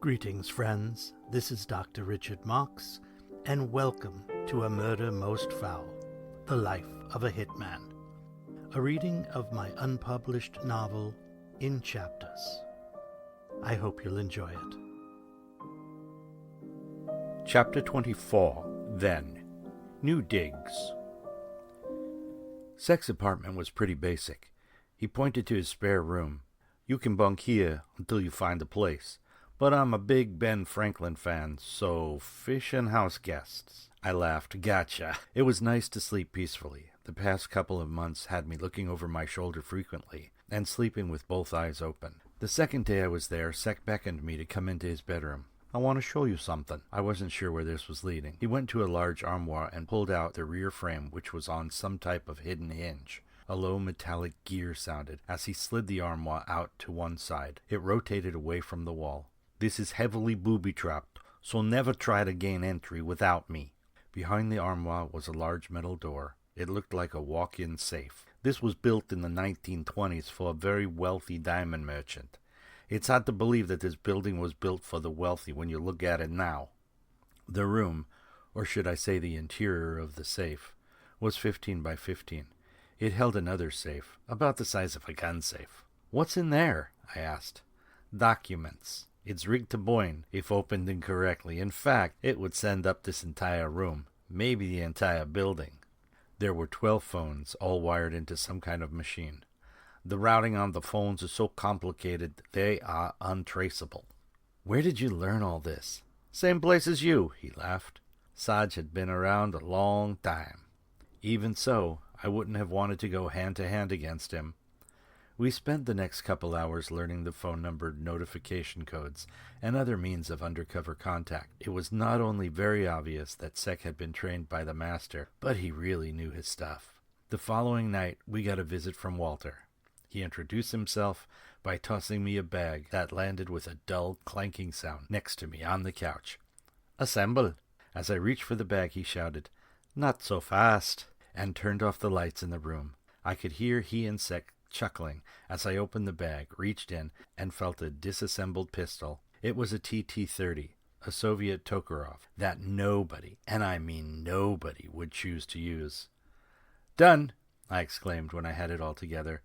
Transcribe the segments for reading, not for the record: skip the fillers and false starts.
Greetings, friends. This is Dr. Richard Marks, and welcome to A Murder Most Foul, The Life of a Hitman, a reading of my unpublished novel, In Chapters. I hope you'll enjoy it. Chapter 24, Then. New Digs. Sek's apartment was pretty basic. He pointed to his spare room. "You can bunk here until you find a place. But I'm a big Ben Franklin fan, so fish and house guests." I laughed. Gotcha. It was nice to sleep peacefully. The past couple of months had me looking over my shoulder frequently, and sleeping with both eyes open. The second day I was there, Sek beckoned me to come into his bedroom. "I want to show you something." I wasn't sure where this was leading. He went to a large armoire and pulled out the rear frame, which was on some type of hidden hinge. A low metallic gear sounded as he slid the armoire out to one side. It rotated away from the wall. "This is heavily booby-trapped, so never try to gain entry without me." Behind the armoire was a large metal door. It looked like a walk-in safe. This was built in the 1920s for a very wealthy diamond merchant. It's hard to believe that this building was built for the wealthy when you look at it now. The room, or should I say the interior of the safe, was 15 by 15. It held another safe, about the size of a gun safe. "What's in there?" I asked. "Documents. It's rigged to Boyne, if opened incorrectly. In fact, it would send up this entire room, maybe the entire building." There were 12 phones, all wired into some kind of machine. The routing on the phones is so complicated, they are untraceable. "Where did you learn all this?" "Same place as you," he laughed. Sarge had been around a long time. Even so, I wouldn't have wanted to go hand-to-hand against him. We spent the next couple hours learning the phone number notification codes and other means of undercover contact. It was not only very obvious that Sek had been trained by the master, but he really knew his stuff. The following night, we got a visit from Walther. He introduced himself by tossing me a bag that landed with a dull clanking sound next to me on the couch. "Assemble!" As I reached for the bag, he shouted, "Not so fast!" and turned off the lights in the room. I could hear he and Sek chuckling as I opened the bag, reached in, and felt a disassembled pistol. It was a TT-30, a Soviet Tokarov, that nobody, and I mean nobody, would choose to use. "Done!" I exclaimed when I had it all together.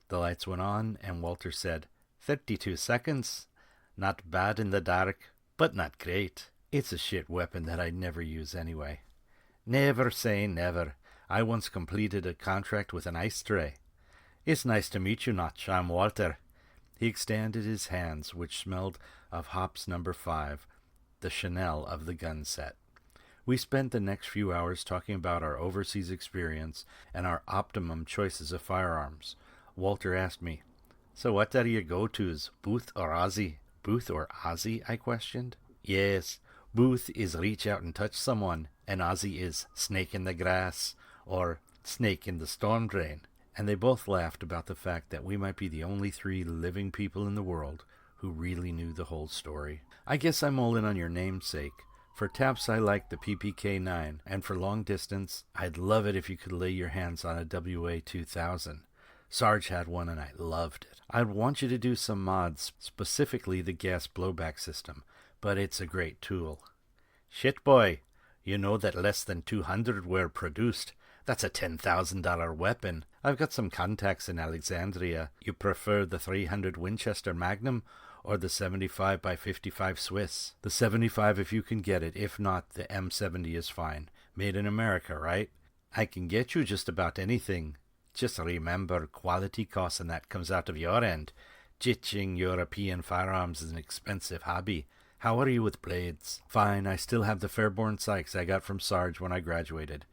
The lights went on, and Walther said, 32 seconds. Not bad in the dark, but not great. It's a shit weapon that I'd never use anyway. Never say never. I once completed a contract with an ice tray. "It's nice to meet you, Notch. I'm Walther." He extended his hands, which smelled of hops number 5, the Chanel of the gun set. We spent the next few hours talking about our overseas experience and our optimum choices of firearms. Walther asked me, "So what are your go-tos, Booth or Aussie?" "Booth or Aussie?" I questioned. "Yes, Booth is reach out and touch someone, and Aussie is snake in the grass, or snake in the storm drain." And they both laughed about the fact that we might be the only 3 living people in the world who really knew the whole story. "I guess I'm all in on your namesake. For taps, I like the PPK-9, and for long distance, I'd love it if you could lay your hands on a WA-2000. Sarge had one, and I loved it. I'd want you to do some mods, specifically the gas blowback system, but it's a great tool." "Shit, boy, you know that less than 200 were produced. That's a $10,000 weapon. I've got some contacts in Alexandria. You prefer the 300 Winchester Magnum or the 75 by 55 Swiss?" "The 75 if you can get it. If not, the M70 is fine. Made in America, right?" "I can get you just about anything. Just remember, quality costs and that comes out of your end. Ditching European firearms is an expensive hobby. How are you with blades?" "Fine. I still have the Fairborn Sykes I got from Sarge when I graduated."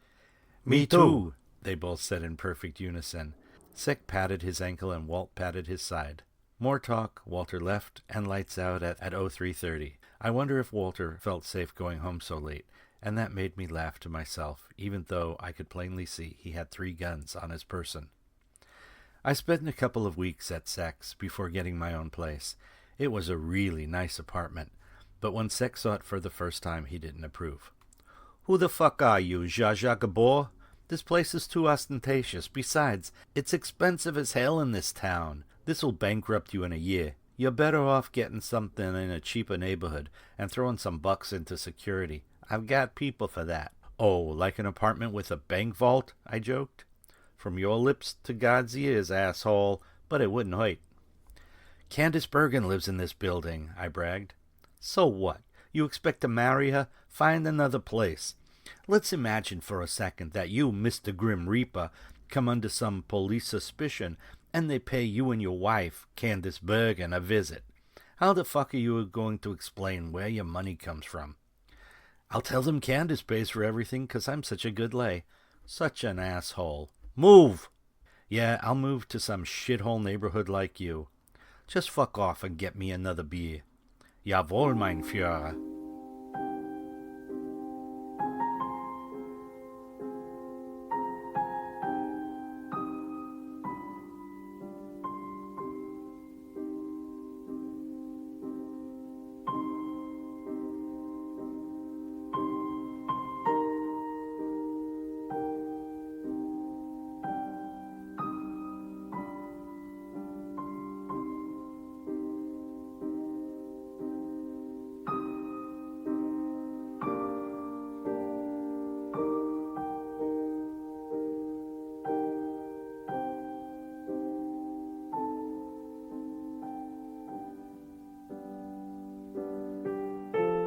"Me too," they both said in perfect unison. Sek patted his ankle and Walt patted his side. More talk. Walther left, and lights out at 03:30. I wonder if Walther felt safe going home so late, and that made me laugh to myself, even though I could plainly see he had 3 guns on his person. I spent a couple of weeks at Sek's before getting my own place. It was a really nice apartment, but when Sek saw it for the first time, he didn't approve. "Who the fuck are you, Zsa Zsa Gabor? This place is too ostentatious. Besides, it's expensive as hell in this town. This'll bankrupt you in a year. You're better off getting something in a cheaper neighborhood and throwing some bucks into security. I've got people for that. Oh, like an apartment with a bank vault? I joked. From your lips to God's ears, asshole, but it wouldn't hurt. Candace Bergen lives in this building, I bragged. So what? You expect to marry her? Find another place. Let's imagine for a second that you, Mr. Grim Reaper, come under some police suspicion and they pay you and your wife, Candace Bergen, a visit. How the fuck are you going to explain where your money comes from? I'll tell them Candace pays for everything 'cause I'm such a good lay. Such an asshole. Move! Yeah, I'll move to some shithole neighborhood like you. Just fuck off and get me another beer. Jawohl, mein Führer.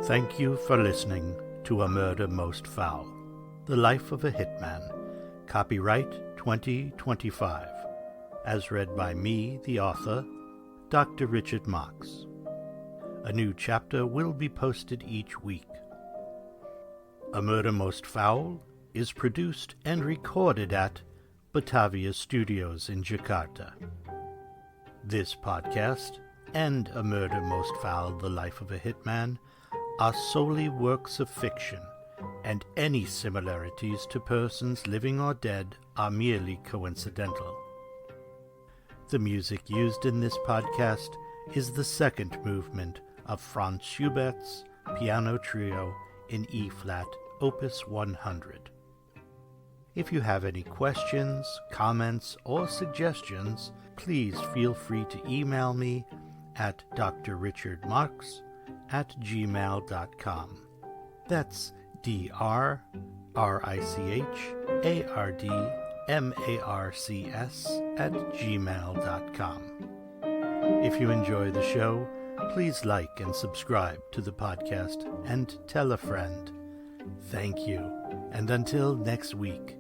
Thank you for listening to A Murder Most Foul, The Life of a Hitman, copyright 2025, as read by me, the author, Dr. Richard Marks. A new chapter will be posted each week. A Murder Most Foul is produced and recorded at Batavia Studios in Jakarta. This podcast and A Murder Most Foul, The Life of a Hitman are solely works of fiction, and any similarities to persons living or dead are merely coincidental. The music used in this podcast is the second movement of Franz Schubert's Piano Trio in E-flat, Opus 100. If you have any questions, comments, or suggestions, please feel free to email me at drrichardmarks@gmail.com. That's drrichardmarcs@gmail.com. If you enjoy the show, please like and subscribe to the podcast and tell a friend. Thank you, and until next week,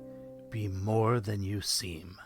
be more than you seem.